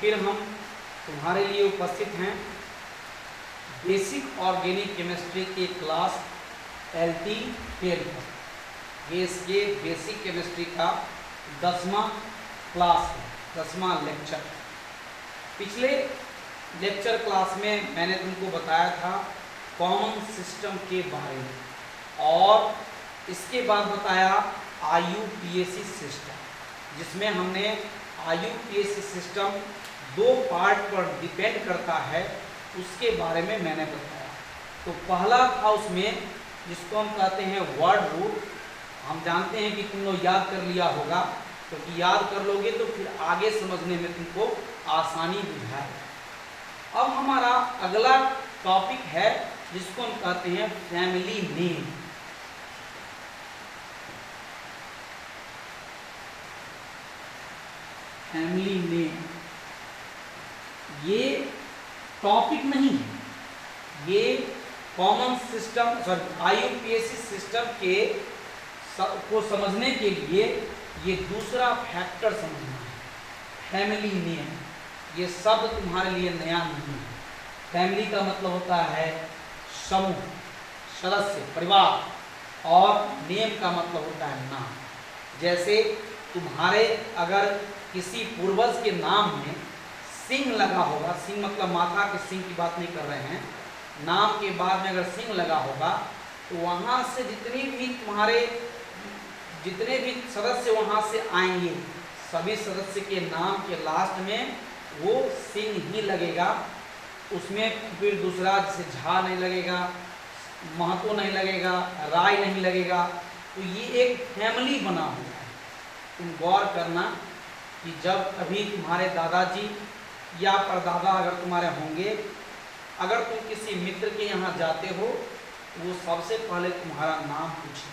फिर हम तुम्हारे लिए उपस्थित हैं बेसिक ऑर्गेनिक केमिस्ट्री के क्लास LT10 पर। ये इसके बेसिक केमिस्ट्री का 10वां क्लास है, 10वां लेक्चर। पिछले लेक्चर क्लास में मैंने तुमको बताया था कॉमन सिस्टम के बारे में और इसके बाद बताया IUPAC सिस्टम, जिसमें हमने IUPAC सिस्टम 2 पार्ट पर डिपेंड करता है, उसके बारे में मैंने बताया। तो पहला था उसमें जिसको हम कहते हैं वर्ड रूट। हम जानते हैं कि तुम लोग याद कर लिया होगा, क्योंकि तो याद कर लोगे तो फिर आगे समझने में तुमको आसानी बुझाएगा। अब हमारा अगला टॉपिक है जिसको हम कहते हैं फैमिली नेम। फैमिली नेम ये टॉपिक नहीं है, ये कॉमन सिस्टम IUPAC सिस्टम के को समझने के लिए ये दूसरा फैक्टर समझना है। फैमिली नेम ये शब्द तुम्हारे लिए नया नहीं है। फैमिली का मतलब होता है समूह, सदस्य, परिवार, और नेम का मतलब होता है नाम। जैसे तुम्हारे अगर किसी पूर्वज के नाम में सिंह लगा होगा, सिंह मतलब माथा के सिंह की बात नहीं कर रहे हैं, नाम के बाद में अगर सिंह लगा होगा तो वहाँ से जितने भी सदस्य वहाँ से आएंगे, सभी सदस्य के नाम के लास्ट में वो सिंह ही लगेगा। उसमें फिर दूसरा जैसे झा नहीं लगेगा, महतो नहीं लगेगा, राय नहीं लगेगा। तो ये एक फैमिली बना हुआ है। तुम गौर करना कि जब कभी तुम्हारे दादाजी या परदादा अगर तुम्हारे होंगे, अगर तुम किसी मित्र के यहाँ जाते हो तो वो सबसे पहले तुम्हारा नाम पूछेंगे।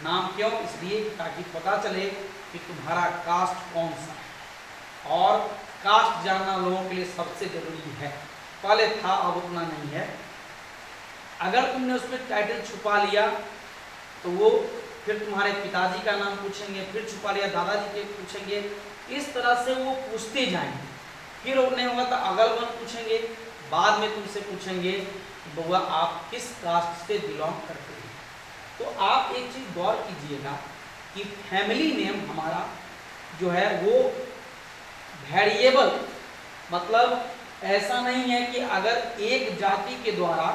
नाम क्यों? इसलिए ताकि पता चले कि तुम्हारा कास्ट कौन सा है, और कास्ट जानना लोगों के लिए सबसे जरूरी है। पहले था, अब उतना नहीं है। अगर तुमने उसमें टाइटल छुपा लिया तो वो फिर तुम्हारे पिताजी का नाम पूछेंगे, फिर छुपा लिया दादाजी के पूछेंगे। इस तरह से वो पूछते जाएंगे। फिर और नहीं होगा तो अगल बगल पूछेंगे, बाद में तुमसे पूछेंगे बउआ आप किस कास्ट से बिलोंग करते हैं। तो आप एक चीज गौर कीजिएगा कि फैमिली नेम हमारा जो है वो वेरिएबल, मतलब ऐसा नहीं है कि अगर एक जाति के द्वारा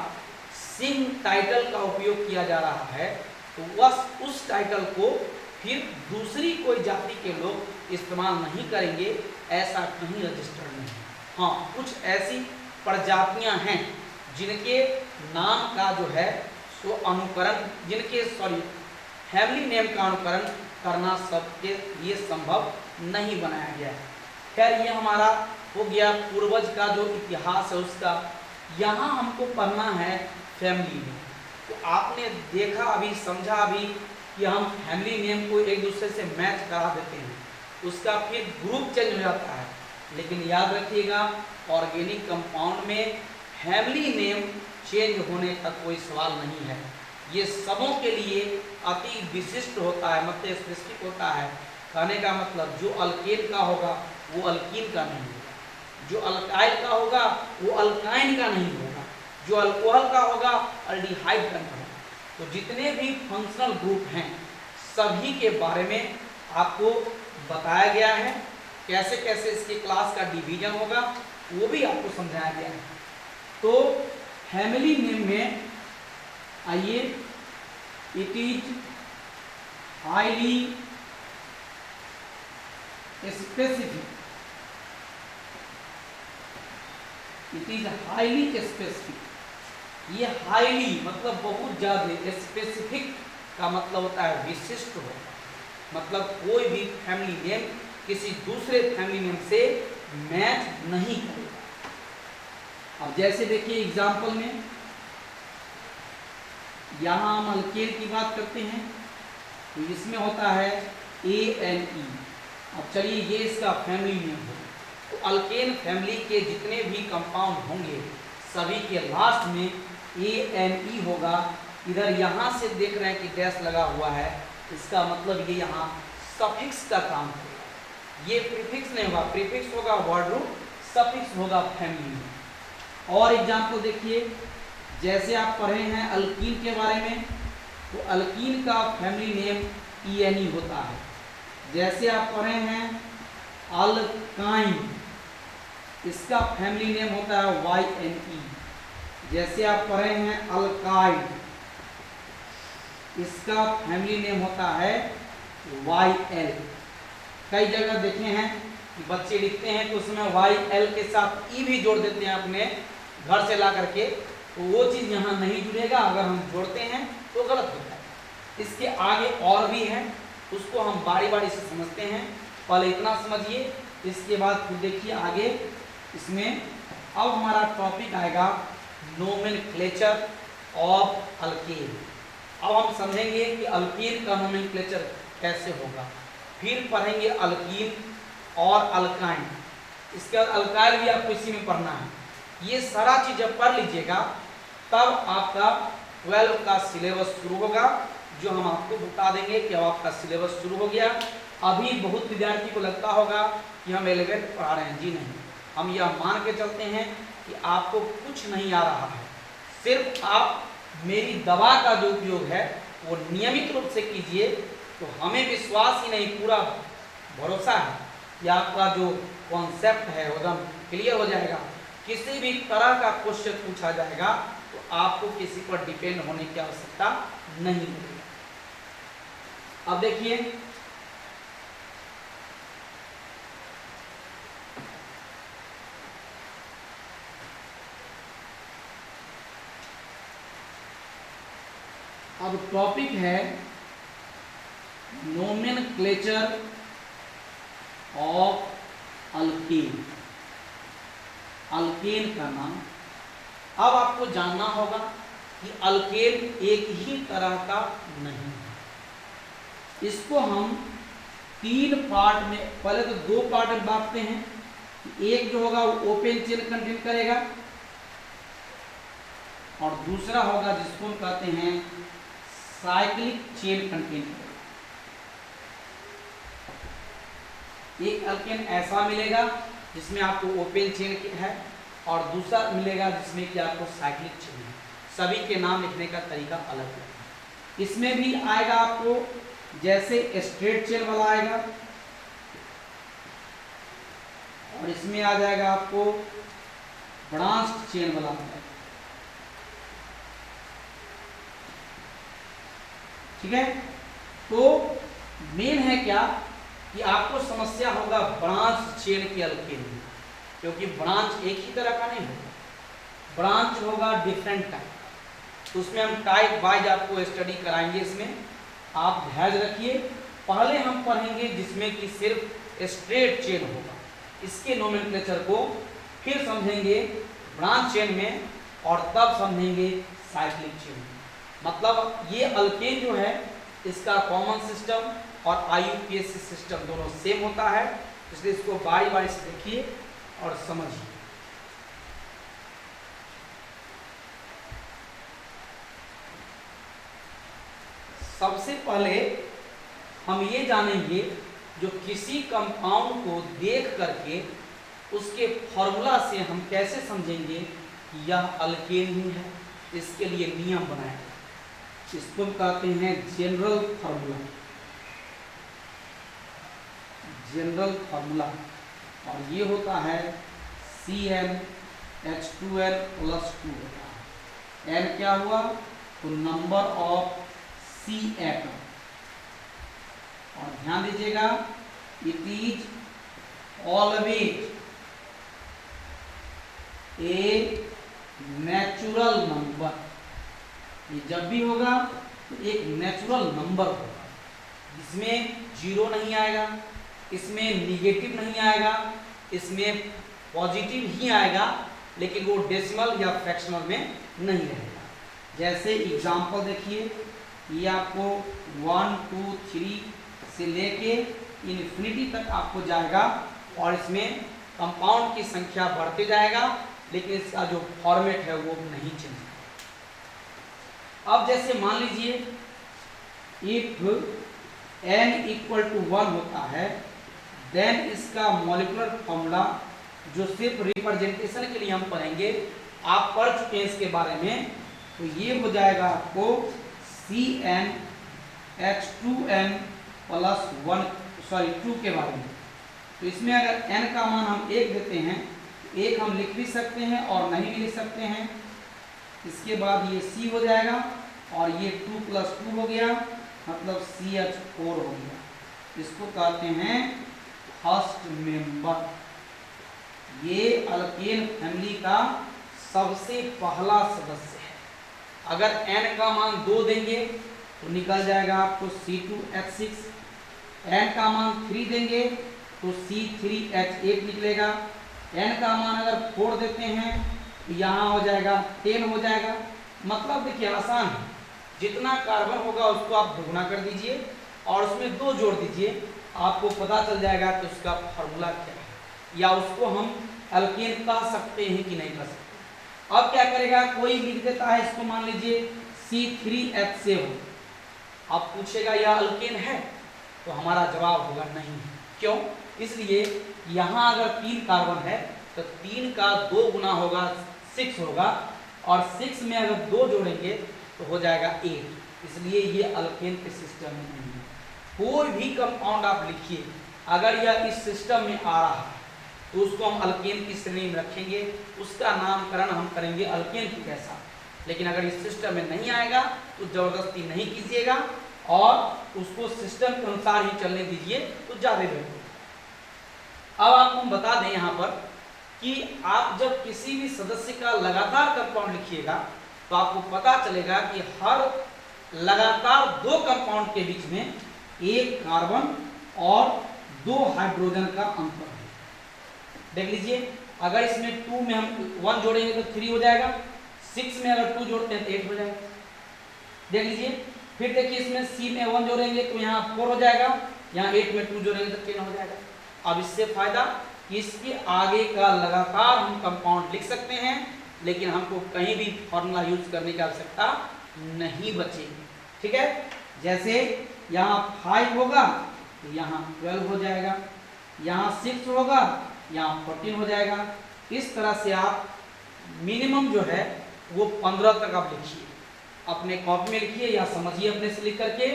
सिंह टाइटल का उपयोग किया जा रहा है तो वह उस टाइटल को फिर दूसरी कोई जाति के लोग इस्तेमाल नहीं करेंगे, ऐसा कहीं रजिस्टर्ड नहीं है। हाँ, कुछ ऐसी प्रजातियां हैं जिनके नाम का जो है सो अनुकरण, फैमिली नेम का अनुकरण करना सबके लिए संभव नहीं बनाया गया है। खैर, ये हमारा हो गया पूर्वज का जो इतिहास है उसका। यहाँ हमको पढ़ना है फैमिली नेम। तो आपने देखा अभी, समझा अभी कि हम फैमिली नेम को एक दूसरे से मैच करा देते हैं, उसका फिर ग्रुप चेंज हो जाता है। लेकिन याद रखिएगा, ऑर्गेनिक कंपाउंड में फैमिली नेम चेंज होने का कोई सवाल नहीं है। ये सबों के लिए अति विशिष्ट होता है, मतलब स्पेसिफिक होता है। कहने का मतलब जो अल्केन का होगा वो अल्कीन का नहीं होगा, जो अल्काइल का होगा वो अल्काइन का नहीं होगा, जो अल्कोहल का होगा अल्डिहाइड का नहीं होगा। तो जितने भी फंक्शनल ग्रुप हैं सभी के बारे में आपको बताया गया है। कैसे कैसे इसके क्लास का डिवीजन होगा वो भी आपको समझाया गया है। तो फैमिली नेम में आइए, it is highly specific, it is highly specific. ये हाईली मतलब बहुत ज्यादा, स्पेसिफिक का मतलब होता है विशिष्ट हो, मतलब कोई भी फैमिली नेम किसी दूसरे फैमिली नेम से मैच नहीं करेगा। अब जैसे देखिए एग्जाम्पल में, यहाँ हम अल्केन की बात करते हैं तो इसमें होता है ANE। अब चलिए ये इसका फैमिली नेम हो, तो अल्केन फैमिली के जितने भी कंपाउंड होंगे सभी के लास्ट में ANE होगा। इधर यहाँ से देख रहे हैं कि डैश लगा हुआ है, इसका मतलब ये यहाँ सफिक्स का काम करेगा। ये प्रीफिक्स नहीं होगा, प्रीफिक्स होगा वर्ड रूट, सफिक्स होगा फैमिली में। और एग्जाम्पल देखिए, जैसे आप पढ़े हैं अल्कीन के बारे में, तो अल्कीन का फैमिली नेम ENE होता है। जैसे आप पढ़े हैं अल्काइन, इसका फैमिली नेम होता है YNE। जैसे आप पढ़े हैं अल्काइड, इसका फैमिली नेम होता है YL। कई जगह देखे हैं कि बच्चे लिखते हैं तो उसमें YL के साथ E भी जोड़ देते हैं अपने घर से ला करके, तो वो चीज़ यहाँ नहीं जुड़ेगा, अगर हम जोड़ते हैं तो गलत होता है। इसके आगे और भी है, उसको हम बारी बारी से समझते हैं, पहले इतना समझिए, इसके बाद फिर देखिए आगे इसमें। अब हमारा टॉपिक आएगा नोमेनक्लेचर ऑफ अल्केन। अब हम समझेंगे कि अल्कीन का नोमेनक्लेचर कैसे होगा, फिर पढ़ेंगे अल्कीन और अल्काइन। इसके बाद अल्काइल भी आपको इसी में पढ़ना है। ये सारा चीज़ जब पढ़ लीजिएगा तब आपका 12 का सिलेबस शुरू होगा, जो हम आपको बता देंगे कि अब आपका सिलेबस शुरू हो गया। अभी बहुत विद्यार्थी को लगता होगा कि हम 11th पढ़ा रहे हैं, जी नहीं, हम यह मान के चलते हैं कि आपको कुछ नहीं आ रहा है, सिर्फ आप मेरी दवा का जो उपयोग है वो नियमित रूप से कीजिए, तो हमें विश्वास ही नहीं, पूरा भरोसा है कि आपका जो कॉन्सेप्ट है एकदम क्लियर हो जाएगा। किसी भी तरह का क्वेश्चन पूछा जाएगा तो आपको किसी पर डिपेंड होने की आवश्यकता नहीं होगी। अब देखिए, अब टॉपिक है नोमेनक्लेचर ऑफ अल्केन, अल्केन का नाम। अब आपको जानना होगा कि अल्केन एक ही तरह का नहीं है। इसको हम 3 पार्ट में, पहले तो 2 पार्ट में बांटते हैं। एक जो होगा वो ओपन चेन कंटेन करेगा, और दूसरा होगा जिसको हम कहते हैं साइक्लिक चेन कंटेन करेगा। एक अल्केन ऐसा मिलेगा जिसमें आपको ओपन चेन है, और दूसरा मिलेगा जिसमें कि आपको साइक्लिक चेन है। सभी के नाम लिखने का तरीका अलग है। इसमें भी आएगा आपको जैसे स्ट्रेट चेन वाला आएगा, और इसमें आ जाएगा आपको ब्रांच चेन वाला आएगा। ठीक है, तो मेन है क्या कि आपको समस्या होगा ब्रांच चेन के अल्केन में, क्योंकि ब्रांच एक ही तरह का नहीं होगा, ब्रांच होगा डिफरेंट टाइप। उसमें हम टाइप वाइज आपको स्टडी कराएंगे, इसमें आप धैर्य रखिए। पहले हम पढ़ेंगे जिसमें कि सिर्फ स्ट्रेट चेन होगा, इसके नोमेनक्लेचर को फिर समझेंगे ब्रांच चेन में, और तब समझेंगे साइक्लिक चेन। मतलब ये अल्केन जो है इसका कॉमन सिस्टम और IUPAC सिस्टम दोनों सेम होता है, इसलिए इसको बारी बारी से देखिए और समझिए। सबसे पहले हम ये जानेंगे, जो किसी कंपाउंड को देख करके उसके फॉर्मूला से हम कैसे समझेंगे कि यह अल्केन ही है। इसके लिए नियम बनाए, इसको हम कहते हैं जनरल फार्मूला, जनरल फार्मूला। और ये होता है CnH2n + 2 होता है। n क्या हुआ, तो नंबर ऑफ C एटम। और ध्यान दीजिएगा, it is always a natural number. ये जब भी होगा तो एक नेचुरल नंबर होगा, इसमें 0 नहीं आएगा, इसमें निगेटिव नहीं आएगा, इसमें पॉजिटिव ही आएगा, लेकिन वो डेसिमल या फ्रैक्शनल में नहीं रहेगा। जैसे एग्जांपल देखिए, ये आपको 1 2 3 से लेके इन्फिनिटी तक आपको जाएगा, और इसमें कंपाउंड की संख्या बढ़ते जाएगा, लेकिन इसका जो फॉर्मेट है वो नहीं चेंज। अब जैसे मान लीजिए इफ n = 1 होता है, देन इसका मॉलिक्यूलर फॉर्मूला जो सिर्फ रिप्रेजेंटेशन के लिए हम पढ़ेंगे, आप पढ़ चुके हैं इसके बारे में, तो ये हो जाएगा आपको CnH2n प्लस 2 के बारे में। तो इसमें अगर n का मान हम 1 देते हैं, एक हम लिख भी सकते हैं और नहीं भी लिख सकते हैं। इसके बाद ये C हो जाएगा और ये 2 + 2 हो गया, मतलब CH4 हो गया। इसको कहते हैं फर्स्ट मेंबर। ये अल्केन फैमिली का सबसे पहला सदस्य है। अगर n का मान 2 देंगे तो निकल जाएगा आपको C2H6, n का मान 3 देंगे तो C3H8 निकलेगा, n का मान अगर 4 देते हैं तो यहाँ हो जाएगा 10 हो जाएगा। मतलब देखिए आसान है, जितना कार्बन होगा उसको आप दोगुना कर दीजिए और उसमें 2 जोड़ दीजिए, आपको पता चल जाएगा कि उसका फॉर्मूला क्या है, या उसको हम अल्केन कह सकते हैं कि नहीं कह सकते। अब क्या करेगा, कोई लिख देता है इसको, मान लीजिए C3H7, अब पूछेगा यह अल्केन है, तो हमारा जवाब होगा नहीं। क्यों? इसलिए यहाँ अगर 3 कार्बन है तो 3 का 2 गुना होगा 6 होगा, और 6 में अगर 2 जोड़ेंगे तो हो जाएगा 8, इसलिए ये अल्केन के सिस्टम में नहीं है। कोई भी कंपाउंड आप लिखिए, अगर यह इस सिस्टम में आ रहा है तो उसको हम अल्केन की श्रेणी में रखेंगे, उसका नामकरण हम करेंगे अल्केन के कैसा। लेकिन अगर इस सिस्टम में नहीं आएगा तो जबरदस्ती नहीं कीजिएगा और उसको सिस्टम के अनुसार ही चलने दीजिए, तो ज़्यादा बेहतर। अब आपको हम बता दें यहाँ पर कि आप जब किसी भी सदस्य का लगातार कंपाउंड लिखिएगा तो आपको पता चलेगा कि हर लगातार 2 कंपाउंड के बीच में 1 कार्बन और 2 हाइड्रोजन का अंतर है। देख लीजिए, अगर इसमें 2 में हम 1 जोड़ेंगे तो 3 हो जाएगा, 6 में अगर 2 जोड़ते हैं तो 8 हो जाएगा। देख लीजिए, फिर देखिए इसमें C में 1 जोड़ेंगे तो यहाँ 4 हो जाएगा, यहाँ 8 में 2 जोड़ेंगे तो 10 हो जाएगा। अब इससे फायदा कि इसके आगे का लगातार हम कंपाउंड लिख सकते हैं, लेकिन हमको कहीं भी फॉर्मूला यूज करने की आवश्यकता नहीं बचेगी। ठीक है, जैसे यहाँ 5 होगा तो यहाँ 12 हो जाएगा, यहाँ 6 होगा यहाँ 14 हो जाएगा। इस तरह से आप मिनिमम जो है वो 15 तक आप लिखिए, अपने कॉपी में लिखिए या समझिए अपने से लिख करके।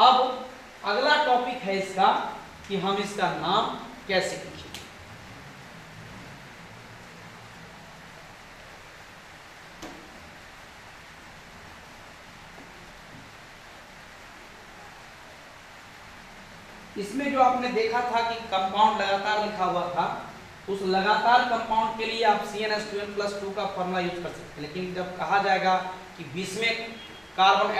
अब अगला टॉपिक है इसका कि हम इसका नाम कैसे लिखें। इसमें जो आपने देखा था कि कंपाउंड लगातार लिखा हुआ था, उस लगातार कंपाउंड के लिए आप CnH2n+2 का फॉर्मूला यूज कर सकते हैं। लेकिन जब कहा जाएगा कि 20वें कार्बन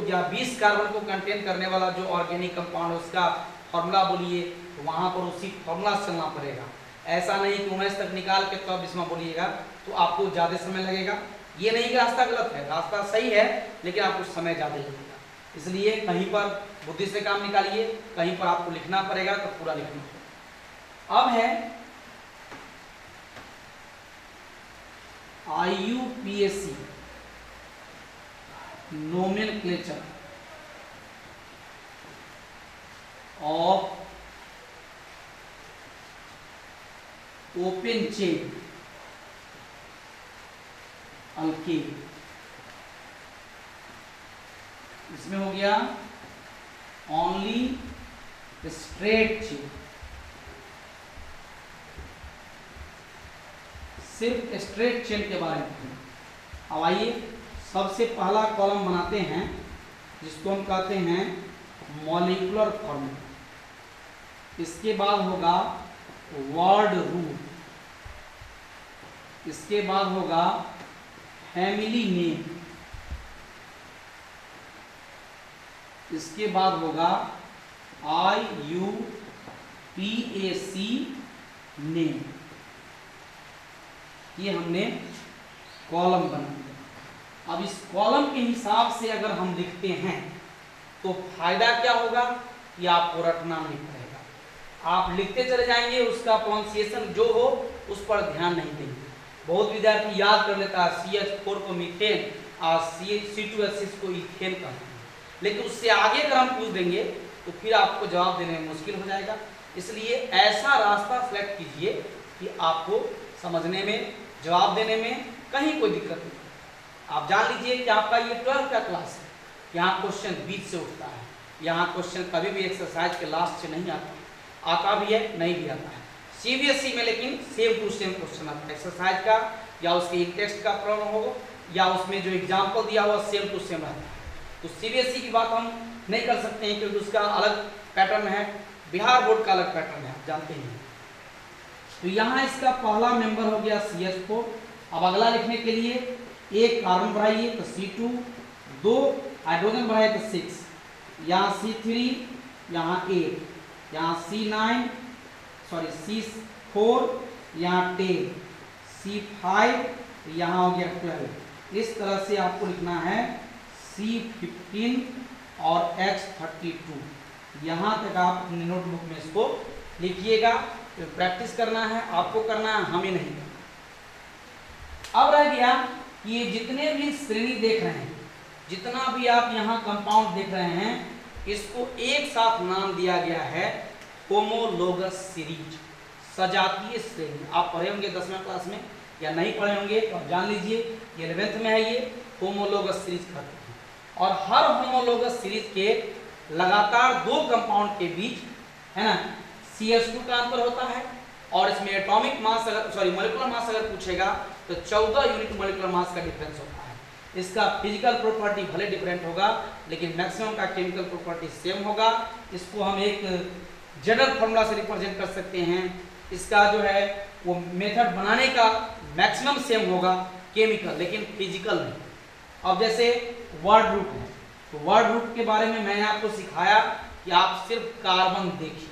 या 20 कार्बन को कंटेन करने वाला जो ऑर्गेनिक कंपाउंड है उसका फॉर्मूला बोलिए, तो वहाँ पर उसी फॉर्मूला से चलना पड़ेगा। ऐसा नहीं कि 19 तक निकाल के तब इसमें बोलिएगा तो आपको ज़्यादा समय लगेगा। ये नहीं कि रास्ता गलत है, रास्ता सही है, लेकिन आपको समय ज़्यादा लगेगा। इसलिए कहीं पर बुद्धि से काम निकालिए, कहीं पर आपको लिखना पड़ेगा तो पूरा लिखना पड़ेगा। अब है IUPAC nomenclature of open chain alkane. इसमें हो गया ओनली स्ट्रेट चेन, सिर्फ स्ट्रेट चेन के बारे में। अब आइए सबसे पहला कॉलम बनाते हैं जिसको हम कहते हैं मॉलिक्यूलर फॉर्मूला। इसके बाद होगा वर्ड रूट, इसके बाद होगा फैमिली नेम, इसके बाद होगा IUPAC नेम। ये हमने कॉलम बना दिया। अब इस कॉलम के हिसाब से अगर हम लिखते हैं तो फायदा क्या होगा कि आपको रटना नहीं पड़ेगा, आप लिखते चले जाएंगे, उसका प्रोनाउंसिएशन जो हो उस पर ध्यान नहीं देंगे। बहुत विद्यार्थी याद कर लेता है CH4 को मीथेन और C2H6 को इथेन कहते हैं, लेकिन उससे आगे अगर हम पूछ देंगे तो फिर आपको जवाब देने में मुश्किल हो जाएगा। इसलिए ऐसा रास्ता सेलेक्ट कीजिए कि आपको समझने में, जवाब देने में कहीं कोई दिक्कत नहीं। आप जान लीजिए कि आपका ये 12th का क्लास है, यहाँ क्वेश्चन बीच से उठता है, यहाँ क्वेश्चन कभी भी एक्सरसाइज के लास्ट से नहीं आता भी है, नहीं भी आता है। CBSE में लेकिन सेम टू सेम क्वेश्चन आता है एक्सरसाइज का, या उसके टेक्स्ट का प्रॉब्लम होगा, या उसमें जो एग्जाम्पल दिया हुआ सेम टू सेम रहता है। तो CBSE की बात हम नहीं कर सकते हैं क्योंकि उसका अलग पैटर्न है, बिहार बोर्ड का अलग पैटर्न है, आप जानते हैं। तो यहाँ इसका पहला मेंबर हो गया CH4। अब अगला लिखने के लिए एक कार्बन बढ़ाइए तो C2, 2 हाइड्रोजन बढ़ाइए तो 6, यहाँ C3, यहाँ 8, यहाँ C4, यहाँ 10, C5, यहाँ हो गया 12। इस तरह से आपको लिखना है C15 और X32। यहाँ तक आप अपने नोटबुक में इसको लिखिएगा। तो प्रैक्टिस करना है, आपको करना है, हमें नहीं करना। अब रह गया कि ये जितने भी श्रेणी देख रहे हैं, जितना भी आप यहाँ कंपाउंड देख रहे हैं, इसको एक साथ नाम दिया गया है होमोलोगस सीरीज, सजातीय श्रेणी। आप पढ़े होंगे 10वें क्लास में, या नहीं पढ़े होंगे तो आप जान लीजिए, 11th में है ये होमोलोगस सीरीज कहते हैं। और हर होमोलोगस सीरीज के लगातार 2 कंपाउंड के बीच, है ना, CH2 का अंतर होता है। और इसमें एटॉमिक मास मॉलिक्यूलर मास अगर पूछेगा तो 14 यूनिट मॉलिक्यूलर मास का डिफरेंस होता है। इसका फिजिकल प्रॉपर्टी भले डिफरेंट होगा, लेकिन मैक्सिमम का केमिकल प्रॉपर्टी सेम होगा। इसको हम एक जनरल फॉर्मूला से रिप्रेजेंट कर सकते हैं। इसका जो है वो मेथड बनाने का मैक्सिमम सेम होगा केमिकल, लेकिन फिजिकल नहीं। अब जैसे वर्ड रूट है, तो वर्ड रूट के बारे में मैंने आपको सिखाया कि आप सिर्फ कार्बन देखिए,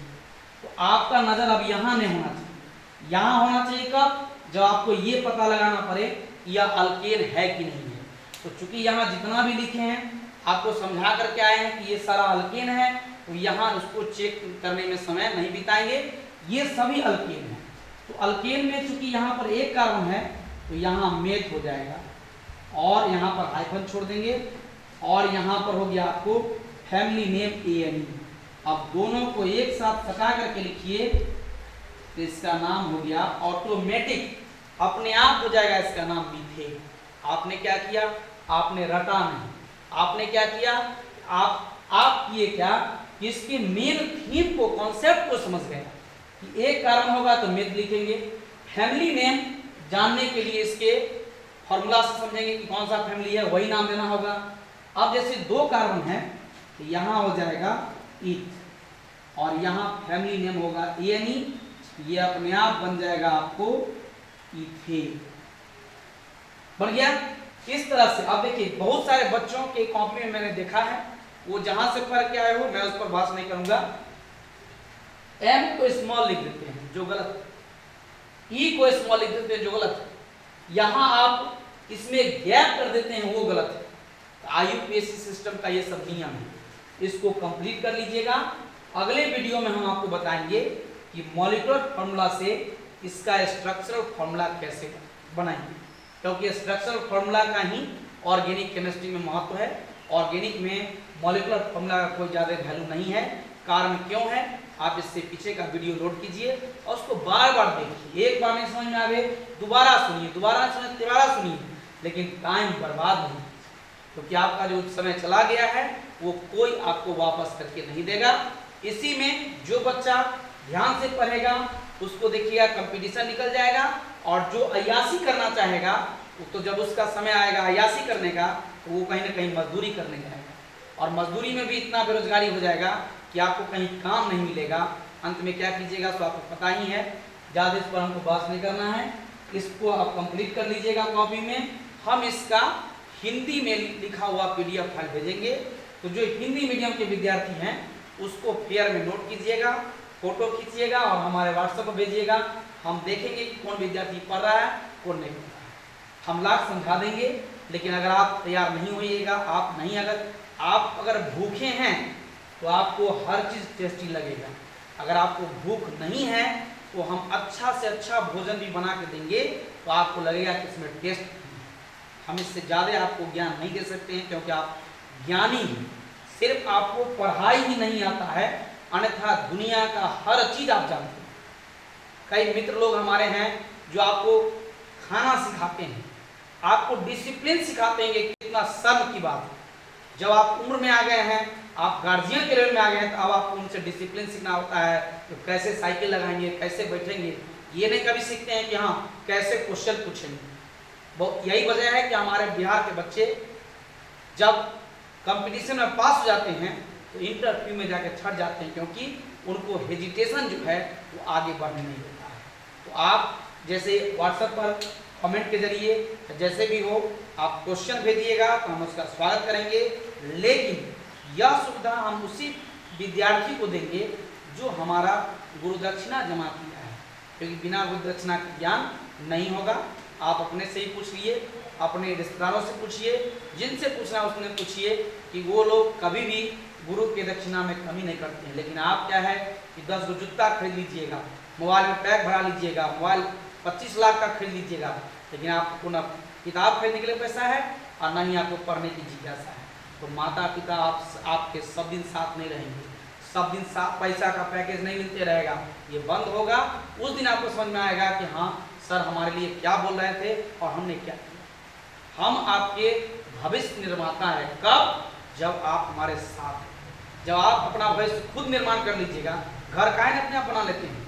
तो आपका नजर अब यहाँ नहीं होना चाहिए, यहाँ होना चाहिए कब, जब आपको ये पता लगाना पड़े कि यह अल्केन है कि नहीं है। तो चूंकि यहाँ जितना भी लिखे हैं आपको समझा करके आए हैं कि ये सारा अल्केन है, तो यहाँ उसको चेक करने में समय नहीं बिताएंगे, ये सभी अल्केन है। तो अल्केन में चूंकि यहाँ पर एक कार्बन है तो यहाँ मेथ हो जाएगा, और यहाँ पर हाइफन छोड़ देंगे, और यहाँ पर हो गया आपको फैमिली नेम ANE। अब दोनों को एक साथ सटा करके लिखिए तो इसका नाम हो गया ऑटोमेटिक, अपने आप हो जाएगा इसका नाम मीथेन। आपने क्या किया, आपने रटा नहीं, आपने क्या किया, आप किए क्या, इसके मेन थीम को, कॉन्सेप्ट को समझ गए कि एक कार्बन होगा तो मेथ लिखेंगे। फैमिली नेम जानने के लिए इसके फॉर्मूला से समझेंगे कि कौन सा फैमिली है, वही नाम देना होगा। अब जैसे 2 कार्बन है तो यहाँ हो जाएगा ईथ, और यहाँ फैमिली नेम होगा ANE, ये अपने आप बन जाएगा आपको इथेन। बन गया इस तरह से। अब देखिए बहुत सारे बच्चों के कॉपी में मैंने देखा है, वो जहां से पढ़ के आए हो मैं उस पर बात नहीं करूंगा, M को स्मॉल लिख देते हैं जो गलत, E को स्मॉल लिख देते हैं जो गलत, यहाँ आप इसमें गैप कर देते हैं वो गलत है। IUPAC सिस्टम का ये सब नियम है, इसको कंप्लीट कर लीजिएगा। अगले वीडियो में हम आपको बताएंगे कि मॉलिक्यूलर फार्मूला से इसका स्ट्रक्चरल फार्मूला कैसे बनाएंगे, क्योंकि स्ट्रक्चरल फार्मूला का ही ऑर्गेनिक केमिस्ट्री में महत्व है। ऑर्गेनिक में मॉलिक्यूलर फार्मूला का कोई ज़्यादा वैल्यू नहीं है। कारण क्यों है, आप इससे पीछे का वीडियो लोड कीजिए और उसको बार बार देखिए। एक बार नहीं समझ में आवे दोबारा सुनिए, दोबारा सुनिए, तिबारा सुनिए, लेकिन टाइम बर्बाद नहीं, क्योंकि आपका जो समय चला गया है वो कोई आपको वापस करके नहीं देगा। इसी में जो बच्चा ध्यान से पढ़ेगा उसको देखिएगा कंपटीशन निकल जाएगा, और जो अय्यासी करना चाहेगा तो जब उसका समय आएगा अय्यासी करने का तो वो कहीं ना कहीं मजदूरी करने जाएगा, और मजदूरी में भी इतना बेरोजगारी हो जाएगा कि आपको कहीं काम नहीं मिलेगा। अंत में क्या कीजिएगा तो आपको पता ही है, ज़्यादा इस पर हमको बात नहीं करना है। इसको आप कंप्लीट कर लीजिएगा कॉपी में। हम इसका हिंदी में लिखा हुआ PDF फाइल भेजेंगे, तो जो हिंदी मीडियम के विद्यार्थी हैं उसको फेयर में नोट कीजिएगा, फोटो खींचिएगा और हमारे WhatsApp पर भेजिएगा। हम देखेंगे कि कौन विद्यार्थी पढ़ रहा है कौन नहीं पढ़ रहा है। हम लाख समझा देंगे, लेकिन अगर आप तैयार नहीं होइएगा, आप अगर भूखे हैं तो आपको हर चीज़ टेस्टी लगेगा। अगर आपको भूख नहीं है तो हम अच्छा से अच्छा भोजन भी बना के देंगे तो आपको लगेगा कि इसमें टेस्ट। हम इससे ज़्यादा आपको ज्ञान नहीं दे सकते हैं, क्योंकि आप ज्ञानी हैं, सिर्फ आपको पढ़ाई ही नहीं आता है, अन्यथा दुनिया का हर चीज आप जानते हैं। कई मित्र लोग हमारे हैं जो आपको खाना सिखाते हैं, आपको डिसिप्लिन सिखाते हैं, कितना शर्म की बात है। जब आप उम्र में आ गए हैं, आप गार्जियन के लेवल में आ गए हैं, तो अब आपको उनसे डिसिप्लिन सीखना होता है। तो कैसे साइकिल लगाएंगे, कैसे बैठेंगे, ये नहीं कभी सीखते हैं कि हाँ कैसे क्वेश्चन पूछेंगे। यही वजह है कि हमारे बिहार के बच्चे जब कंपटीशन में पास हो जाते हैं तो इंटरव्यू में जाकर छट जाते हैं, क्योंकि उनको हेजिटेशन जो है वो आगे बढ़ने नहीं देता है। तो आप जैसे व्हाट्सएप पर कमेंट के जरिए जैसे भी हो आप क्वेश्चन भेजिएगा तो हम उसका स्वागत करेंगे, लेकिन यह सुविधा हम उसी विद्यार्थी को देंगे जो हमारा गुरुदक्षिणा जमा किया है, क्योंकि बिना गुरुदक्षिणा का ज्ञान नहीं होगा। आप अपने से ही पूछ लिए, अपने रिश्तेदारों से पूछिए, जिनसे पूछना उसने पूछिए कि वो लोग कभी भी गुरु के दक्षिणा में कमी नहीं करते हैं। लेकिन आप क्या है कि 10 गो जूता खरीद लीजिएगा, मोबाइल में पैक भरा लीजिएगा, मोबाइल 25 लाख का खरीद लीजिएगा, लेकिन आपको न किताब खरीदने के लिए पैसा है और न ही आपको पढ़ने की जिज्ञासा है। तो माता पिता आपके सब दिन साथ नहीं रहेंगे, सब दिन साथ पैसा का पैकेज नहीं मिलते रहेगा, ये बंद होगा। उस दिन आपको समझ में आएगा कि हाँ सर हमारे लिए क्या बोल रहे थे और हमने क्या किया। हम आपके भविष्य निर्माता है। कब? जब आप हमारे साथ हैं, जब आप अपना भविष्य खुद निर्माण कर लीजिएगा। घर काहे अपने आप बना लेते हैं,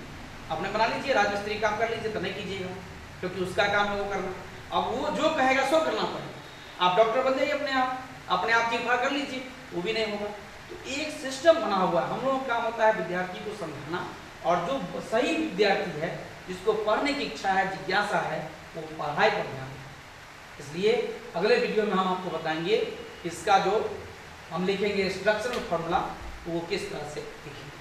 अपने बना लीजिए, राजमिस्त्री काम कर लीजिए, तो नहीं कीजिएगा, क्योंकि उसका काम है वो करना। अब वो जो कहेगा सो करना पड़ेगा। आप डॉक्टर बन जाइए अपने आप चिंता कर लीजिए, वो भी नहीं होगा। तो एक सिस्टम बना हुआ है। हम लोगों का काम होता है विद्यार्थी को समझाना, और जो सही विद्यार्थी है जिसको पढ़ने की इच्छा है, जिज्ञासा है, वो पढ़ाई पर ध्यान दें। इसलिए अगले वीडियो में हम आपको बताएंगे इसका जो हम लिखेंगे स्ट्रक्चरल फॉर्मूला वो किस तरह से लिखेंगे।